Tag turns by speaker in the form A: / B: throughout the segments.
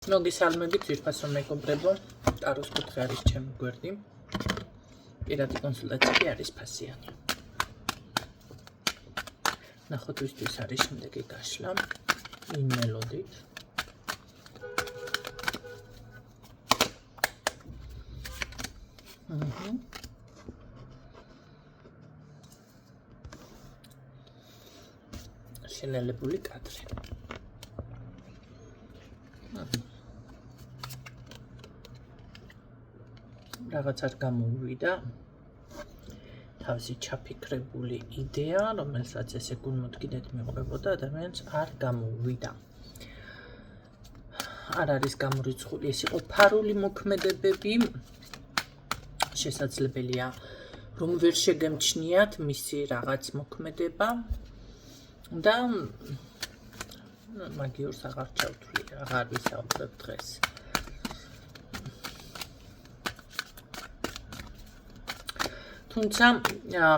A: მოგესალმებით ძვირფასო მეგობრებო, ტაროს კუთხე არის ჩემი გვერდი. პირადი კონსულტაციები არის ფასიანი. ნახოთ ვისთვის არის შემდეგი გაშლა. იმ მელოდით. შენელებული კადრი. რაღაც არ გამოვიდა თავისი ჩაფიქრებული იდეა, რომელსაც ესე გულმოდგინედ მიყვებოდა, ადამიანს არ გამოვიდა. არ არის გამორიცხული, ეს იყო ფარული მოქმედებები. შესაძლებელია, რომ ვერ შეგემჩნიათ მისი რაღაც მოქმედება და მაგიურს აღარ ჩავთვლი, აღარ ვისაუბრებ დღეს. თუმცა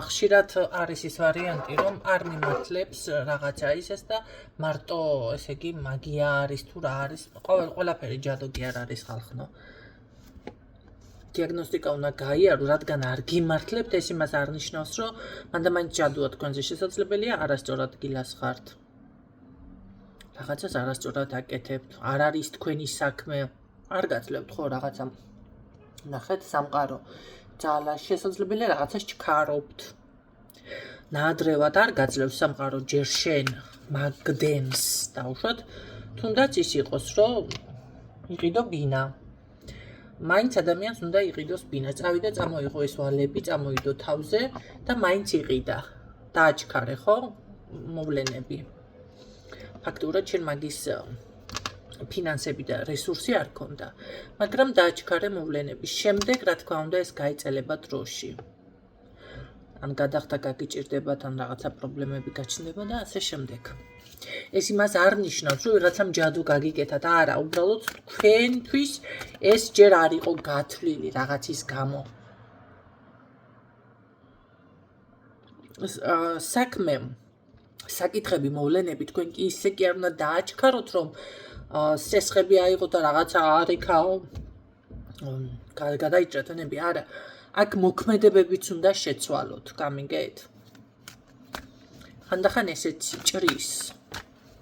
A: ხშირად არის ის ვარიანტი, რომ არ მიმართლებს რაღაცა ისეს და მარტო, ესე იგი, მაგია არის თუ რა არის, ყველაფერი ჯადო კი არ არის ხალხო. დიაგნოსტიკა უნდა გაიარო, რადგან არ გიმართლებთ, ეს იმას არ ნიშნავს, რომ მანდა მაინც ჯადოა თქვენზე შესაძლებელია, არასწორად გილას ხართ. რაღაცას არასწორად აკეთებთ, არ არის თქვენი საქმე, არ გაძლევთ ხო რაღაცა. ნახეთ, სამყარო ძალა შესაძლებელია რაღაცას ჩქარობთ. ნაადრევად არ გაძლევს სამყარო ჯერ შენ მაგდენს დავუშვათ, თუნდაც ის იყოს, რომ იყიდო ბინა. მაინც ადამიანს უნდა იყიდოს ბინა, წავიდა წამოიღო ეს ვალები, წამოიდო თავზე და მაინც იყიდა. დააჩქარე ხო მოვლენები. ფაქტურად შენ მაგის ფინანსები და რესურსი არ ქონდა, მაგრამ დააჩქარე მოვლენები. შემდეგ, რა თქმა უნდა, ეს გაიწელება დროში. ან გადახდა გაგიჭირდებათ, ან რაღაცა პრობლემები გაჩნდება და ასე შემდეგ. ეს იმას არ ნიშნავს, რომ ვიღაცამ ჯადო გაგიკეთათ. არა, უბრალოდ თქვენთვის ეს ჯერ არ იყო გათვლილი რაღაცის გამო. საქმე, საკითხები, მოვლენები თქვენ კი ისე კი არ უნდა დააჩქაროთ, რომ სესხები აიღოთ და რაღაცა არ იქაო გადაიჭრათ ენები. არა, აქ მოქმედებებიც უნდა შეცვალოთ, გამიგეთ? ხანდახან ესეც ჭრის.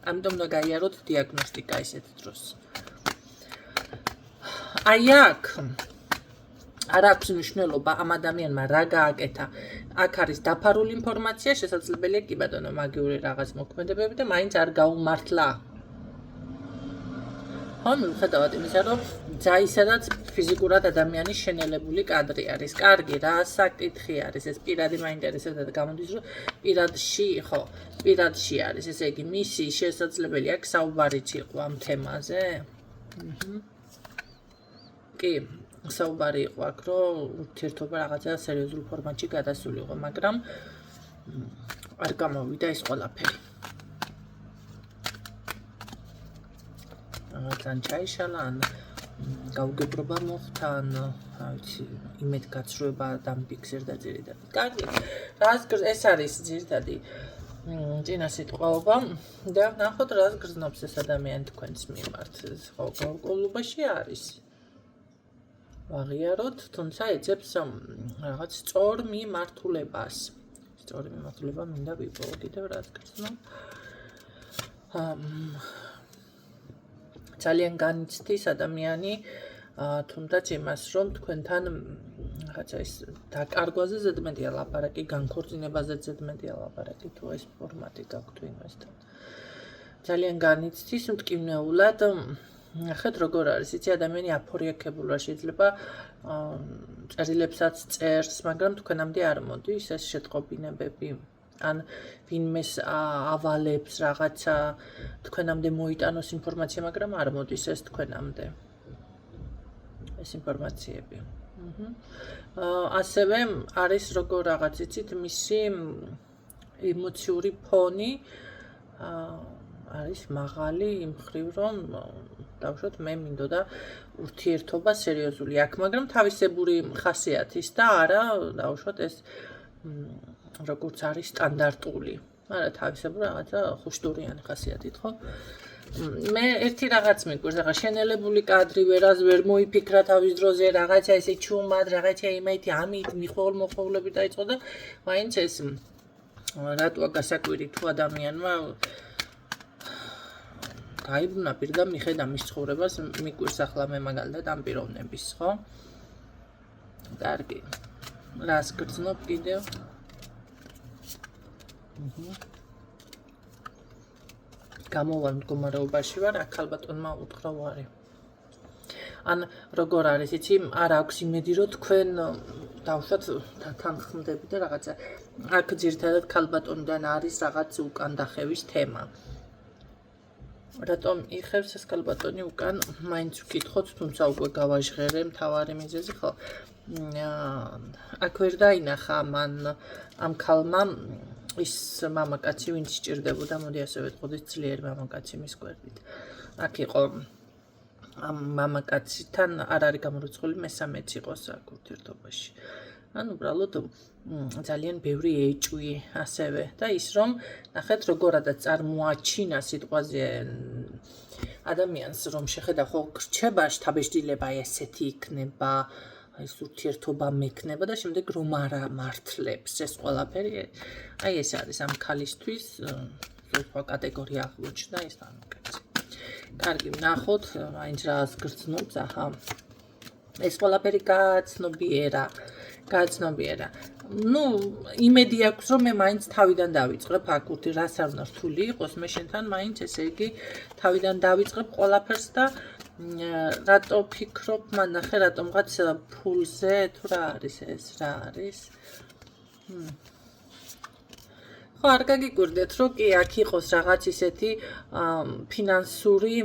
A: ამიტომ უნდა გაიაროთ დიაგნოსტიკა ისეთ დროს. აი აქ არ აქვს მნიშვნელობა ამ ადამიანმა რა გააკეთა. აქ არის დაფარული ინფორმაცია, შესაძლებელია კი ბატონო მაგიური რაღაც მოქმედებები და მაინც არ გაუმართლა. ხო, მიუხედავად იმისა, რომ ძაისადაც ფიზიკურად ადამიანის შენელებული კადრი არის. კარგი, რა საკითხი არის, ეს პირადი მაინტერესებდა და გამოდის, რომ პირადში არის, ესე იგი, მისი შესაძლებელია აქ საუბარიც იყო ამ თემაზე. კი, საუბარი იყო აქ, რომ ურთიერთობა რაღაცა სერიოზულ ფორმატში გადასულიყო, მაგრამ არ გამოვიდა ეს ყველაფერი. ან ჩაიშალა, ან გაუგებრობა მოხდა, ან იმედგაცრუება დამფიქსირდა ძირითადად. კარგი, ეს არის ძირითადი წინა სიტყვაობა და ნახოთ რას გრძნობს ეს ადამიანი თქვენს მიმართ. ყოველობაში არის. ვაღიაროთ, თუმცა ეძებს რაღაც სწორ მიმართულებას. სწორი მიმართულება მინდა ვიპოვო კიდევ რას გრძნობს. ძალიან განიცდის ადამიანი, თუნდაც იმას, რომ თქვენთან რაღაცა ის დაკარგვაზე ზედმეტია ლაპარაკი, განქორწინებაზე ზედმეტია ლაპარაკი, თუ ეს ფორმატი გაქვთ იმასთან. ძალიან განიცდის მტკივნეულად, ნახეთ როგორ არის, იცი ადამიანი აფორიაქებულა, შეიძლება წერილებსაც წერს, მაგრამ თქვენამდე არ მოდის ეს შეტყობინებები. ან ვინმეს ავალებს რაღაცა თქვენამდე მოიტანოს ინფორმაცია, მაგრამ არ მოდის ეს თქვენამდე. ეს ინფორმაციები. ასევე არის როგორ რაღაც იცით, მისი ემოციური ფონი არის მაღალი იმ მხრივ, რომ დავუშვათ მე მინდოდა ურთიერთობა სერიოზული აქ, მაგრამ თავისებური ხასიათის და არა, დავუშვათ ეს როგორც არის სტანდარტული. არა, თავისებური რაღაცა ხუშტურიანი ხასიათით, ხო? მე ერთი რაღაც მიგვირს, ახლა შენელებული კადრი ვერ მოიფიქრა თავის დროზე, რაღაცა ესე ჩუმად, რაღაცა იმეითი, ამით მოხოვლები დაიწყო და მაინც ეს რატოა გასაკვირი თუ ადამიანმა გაიბრუნა პირდა მიხედა მის ცხოვრებას, მიგვირს ახლა მე მაგალითად ამ პიროვნების, ხო? კარგი. რას გრძნობ კიდევ? გამოვალ მდგომარეობაში ვარ, აქ ალბათონმა უთხრა ვარი. ან როგორ არის, იცი, არ აქვს იმედი, რომ თქვენ დავუშვათ თანხმდები და რაღაცა. აქ ძირითადად ქალბატონიდან არის რაღაც უკან დახევის თემა. რატომ იხევს ეს ქალბატონი უკან, მაინც ვკითხოთ, თუმცა უკვე გავაჟღერე მთავარი მიზეზი, ხო? აქ ვერ დაინახა მან ამ ქალმა ის მამაკაცი, ვინც სჭირდებოდა, მოდი ასე ვეთყოდით, ძლიერი მამაკაცი მის გვერდით. აქ იყო ამ მამაკაცთან არ არის გამორიცხული მესამეც იყოს აქ ურთიერთობაში. ან უბრალოდ ძალიან ბევრი ეჭვი ასევე და ის რომ ნახეთ როგორადაც წარმოაჩინა სიტყვაზე ადამიანს რომ შეხედა ხო გრჩება შთაბეჭდილება ესეთი იქნება ეს ურთიერთობა მექნება და შემდეგ რომ არა მართლებს ეს ყველაფერი აი ეს არის ამ ქალისთვის სხვა კატეგორია აღმოჩნდა ეს მამაკაცი. კარგი ნახოთ მაინც რას გრძნობს ახლა ეს ყველაფერი გაცნობიერა. ნუ იმედი აქვს რომ მე მაინც თავიდან დავიწყებ აქ რას არ უნდა რთული იყოს მე შენთან მაინც ესე იგი თავიდან დავიწყებ ყველაფერს და რატო ფიქრობ მან ნახე რატომღაც ფულზე თუ რა არის ეს რა არის ხო არ გაგიკვირდეთ რომ კი აქ იყოს რაღაც ისეთი ფინანსური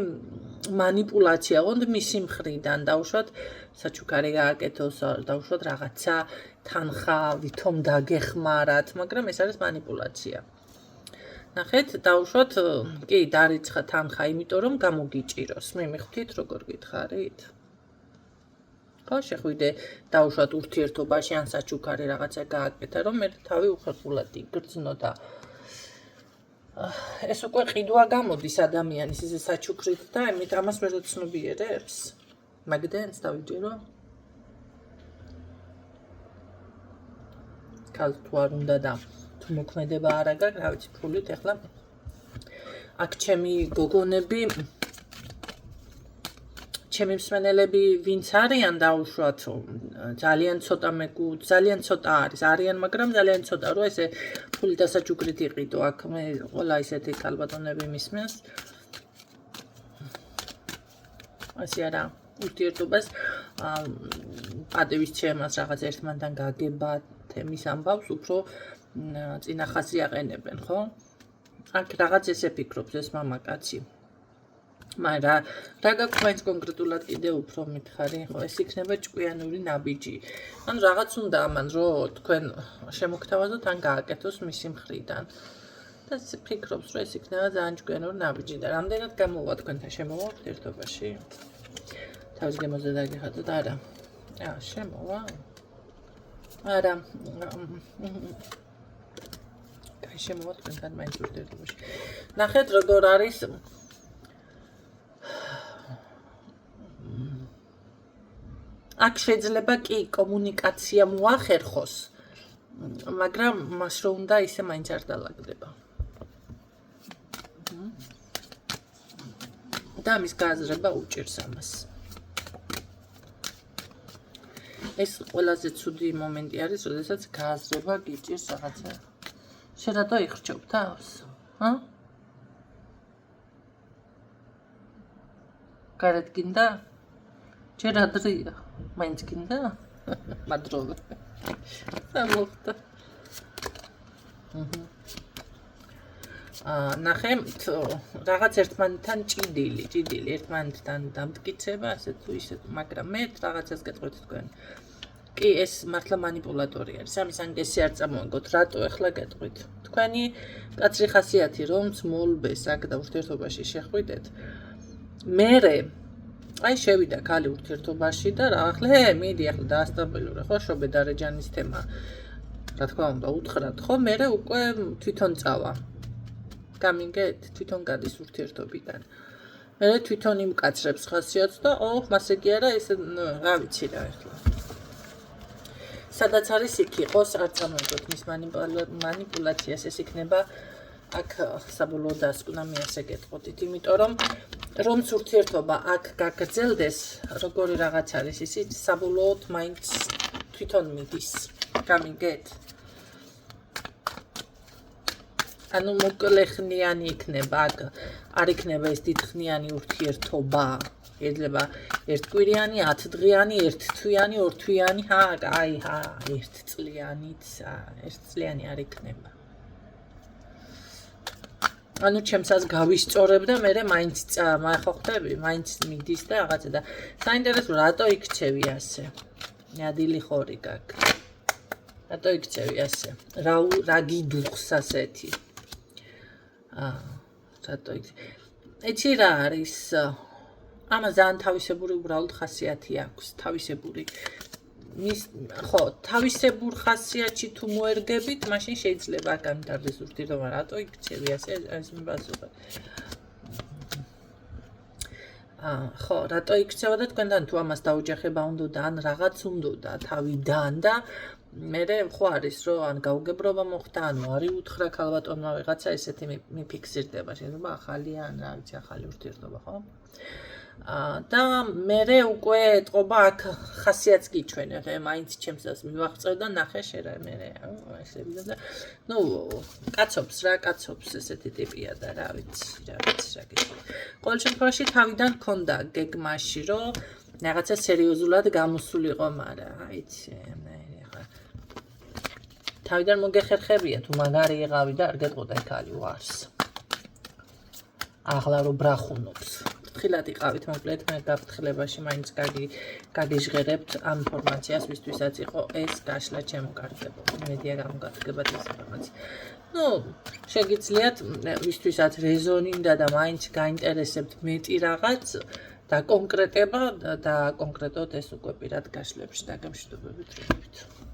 A: манипуляция ოღონდ მისი მხრიდან დავუშვათ საჩუქარი გააკეთოს დავუშვათ რაღაცა თანხა ვითომ დაგეხმარათ მაგრამ ეს არის манипуляция ნახეთ დავუშვათ კი დარიცხა თანხა იმიტომ რომ გამოგიჭიროს მე მიხდით როგორ გითხარით ხო შეხვიდე დავუშვათ ურთიერთობაში ან საჩუქარი რაღაცა გააკეთა რომ მე თავი უხერხულად იგრძნო და ეს უკვე ყიდვა გამოდის ადამიანის ისე საჩუქრით და ამით ამას ვერ უცნობიერებს მაგდენს დავიჯერო კალ თუ არ უნდა და თუ მოქმედება არ აგარ რა ვიცი ფულით ეხლა აქ ჩემი გოგონები ჩემი მსმენელები ვინც არიან დაუშვათ ძალიან ცოტა არის არიან მაგრამ ძალიან ცოტა რომ ესე ფული და საჩუქრით იყიდო აქ მე ყველა ისეთი ქალბატონები მისმენს ასე არა ურთიერთობას პატივისცემას რაღაც ერთმანთან გაგება თემის ამბავს უფრო წინახაზი აყენებენ ხო აქ რაღაც ესე ფიქრობს ეს მამაკაცი მაგრამ რა გაქვს მაინც კონკრეტულად კიდე უფრო მითხარი ხო ეს იქნება ჭკვიანური ნაბიჯი ან რაღაც უნდა ამან რომ თქვენ შემოგთავაზოთ ან გააკეთოს მისი მხრიდან და ფიქრობს რომ ეს იქნება ძალიან ჭკვიანური ნაბიჯი და რამდენად გამოვა თქვენთან შემოვა ურთიერთობაში თავის გემოზე დაგიხადოთ არა შემოვა არა კაი შემოვა თქვენთან მაინც ურთიერთობაში ნახეთ როგორ არის აქ შეიძლება კი კომუნიკაცია მოახერხოს, მაგრამ მას რო უნდა ისე მაინც არ დალაგდება. და მის გააზრება უჭირს ამას. ეს ყველაზე ცუდი მომენტი არის, როდესაც გააზრება გიჭირს რაღაცა. შენ რატო იხრჩევ თავს? გარეთ გინდა? ჯერ ადრეა. მაინც გინდა? მადლობა. სამოხდა. ნახე რაღაც ერთმანეთთან ჭიდილი ერთმანეთთან დამტკიცება ასე თუ ისე მაგრამ მე რაღაცას გეტყვით თქვენ კი ეს მართლა манипуляტორი არის ამის ანგესი არ წამოაგოთ რატო ახლა გეტყვით თქვენი კაცრი ხასიათი რომ ძმოლბეს აქ და ურთიერთობაში შეხვიდეთ მერე აი შევიდა ქალი ურთიერთობაში და რა ახლა მიდი ახლა დაასტაბილურე ხო შობედარეჯანის თემა რა თქმა უნდა უთხრათ ხო მე უკვე თვითონ წავა გამიგეთ თვითონ გადის ურთიერთობიდან მე თვითონ იმკაცრებს ხასიათს და მასე კი არა ეს რა ვიცი რა ახლა სადაც არის იქ იყოს არც ამოდოთ მის მანიპულაციას ეს იქნება აქ საბოლოო დასკვნა მე ასე გეტყოდით იმიტომ რომ ურთიერთობა აქ გაგრძელდეს როგორი რაღაც არის ისიც საბოლოოდ მაინც თვითონ მიდის გამიგეთ ანუ მოკლეხნიანი იქნება აქ არ იქნება ეს დიდხნიანი ურთიერთობა შეიძლება ერთკვირიანი 10 დღიანი 1 თვიანი 2 თვიანი აი 1 წლიანიც 1 წლიანი არ იქნება ანუ ჩემსაც გავისწორებ და მე მაინც ხო ხვდები მაინც მიდის და რაღაცა და საინტერესო რატო იქცევი ასე ნადილი ხორი გაქვს რატო იქცევი ასე რა გიდუხს ასეთი რატო იცი რა არის ამას ძალიან თავისებური უბრალოდ ხასიათი აქვს თავისებური ხო თავისებურ ხასიათში თუ მოერგებით მაშინ შეიძლება გამიტარდეს ურთიერთობა რატო იქცევი ასე ეს მიბაზრება ხო რატო იქცევა და თქვენთან თუ ამას დაუჯახება უნდა ან რაღაც უნდა თავიდან და მე ხო არის რომ ან გაუგებრობა მოხდა ან არი უთხრა ქალბატონმა ვიღაცა ესეთი მიფიქსირდება შეიძლება ახალია ან რა ვიცი ახალი ურთიერთობა ხო და მე უკვე ეთყობა აქ ხასიათს გიჩვენე ხე მაინც ჩემსაც მივაღწევ და ნახე შე რა მე ესე და ნუ კაცობს ესეთი ტიპია და რა ვიცი რა გიჩვენე ყოველ შემთხვევაში თავიდან მქონდა გეგმაში რომ რაღაცა სერიოზულად გამოსულიყო მაგრამ აიცი თავიდან მოგეხერხებია თუ მაგარი იყავი და არ გეტყოდა ეკალი ვარს ახლა რო ბრახუნობს ფრთხილად იყავით მოკლედ მე გაფრთხილებაში მაინც გაგიჟღერებთ ამ ინფორმაციას ვისთვისაც იყო ეს გაშლა ჩემო კარგებო მედია გამოგადგებათ ეს რაღაც ნუ შეგიძლიათ ვისთვისაც რეზონინდა და მაინც გაინტერესებთ მეტი რაღაც და კონკრეტება და კონკრეტოდ ეს უკვე პირად გაშლებში დაგემშვიდობებით